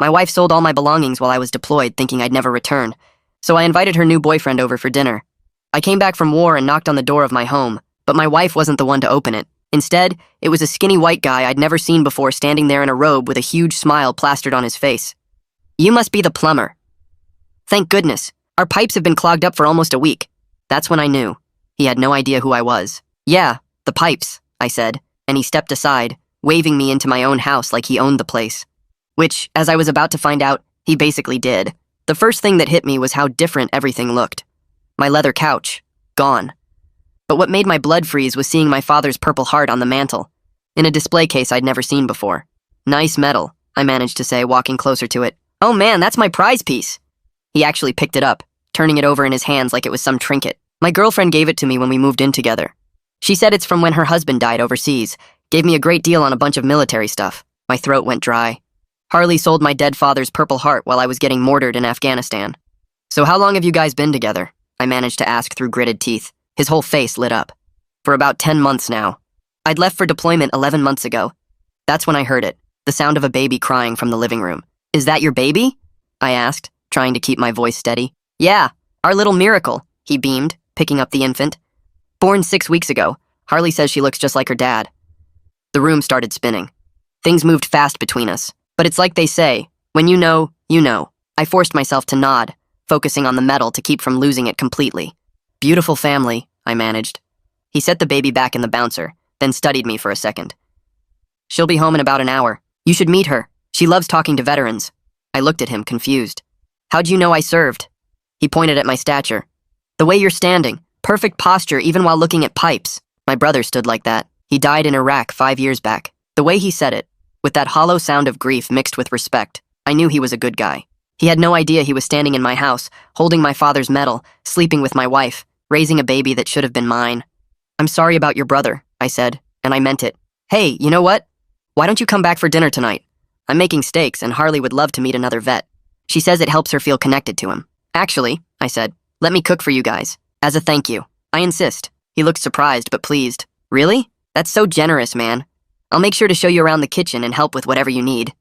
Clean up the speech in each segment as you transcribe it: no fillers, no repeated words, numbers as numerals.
My wife sold all my belongings while I was deployed, thinking I'd never return. So I invited her new boyfriend over for dinner. I came back from war and knocked on the door of my home, but my wife wasn't the one to open it. Instead, it was a skinny white guy I'd never seen before standing there in a robe with a huge smile plastered on his face. "You must be the plumber." "Thank goodness. Our pipes have been clogged up for almost a week." That's when I knew. He had no idea who I was. "Yeah, the pipes," I said, and he stepped aside, waving me into my own house like he owned the place. Which, as I was about to find out, he basically did. The first thing that hit me was how different everything looked. My leather couch, gone. But what made my blood freeze was seeing my father's purple heart on the mantel, in a display case I'd never seen before. "Nice metal," I managed to say, walking closer to it. "Oh man, that's my prize piece." He actually picked it up, turning it over in his hands like it was some trinket. "My girlfriend gave it to me when we moved in together. She said it's from when her husband died overseas. Gave me a great deal on a bunch of military stuff." My throat went dry. "Harley sold my dead father's purple heart while I was getting mortared in Afghanistan." "So how long have you guys been together?" I managed to ask through gritted teeth. His whole face lit up. "For about 10 months now. I'd left for deployment 11 months ago." That's when I heard it, the sound of a baby crying from the living room. "Is that your baby?" I asked, trying to keep my voice steady. "Yeah, our little miracle," he beamed, picking up the infant. "Born 6 weeks ago. Harley says she looks just like her dad." The room started spinning. Things moved fast between us. But it's like they say, when you know, you know. I forced myself to nod, focusing on the metal to keep from losing it completely. "Beautiful family," I managed. He set the baby back in the bouncer, then studied me for a second. "She'll be home in about an hour. You should meet her. She loves talking to veterans." I looked at him, confused. "How'd you know I served?" He pointed at my stature. "The way you're standing. Perfect posture even while looking at pipes." My brother stood like that. He died in Iraq 5 years back. The way he said it, with that hollow sound of grief mixed with respect, I knew he was a good guy. He had no idea he was standing in my house, holding my father's medal, sleeping with my wife, raising a baby that should have been mine. "I'm sorry about your brother," I said, and I meant it. "Hey, you know what? Why don't you come back for dinner tonight? I'm making steaks, and Harley would love to meet another vet. She says it helps her feel connected to him." "Actually," I said, "let me cook for you guys, as a thank you." "I insist." He looked surprised but pleased. "Really? That's so generous, man. I'll make sure to show you around the kitchen and help with whatever you need."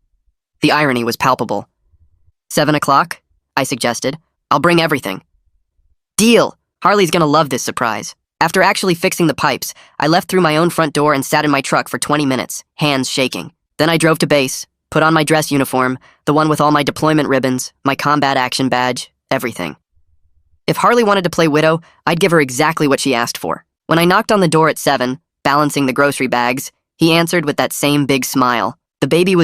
The irony was palpable. 7 o'clock? I suggested. "I'll bring everything." "Deal! Harley's gonna love this surprise." After actually fixing the pipes, I left through my own front door and sat in my truck for 20 minutes, hands shaking. Then I drove to base, put on my dress uniform, the one with all my deployment ribbons, my combat action badge, everything. If Harley wanted to play widow, I'd give her exactly what she asked for. When I knocked on the door at 7, balancing the grocery bags, he answered with that same big smile. The baby was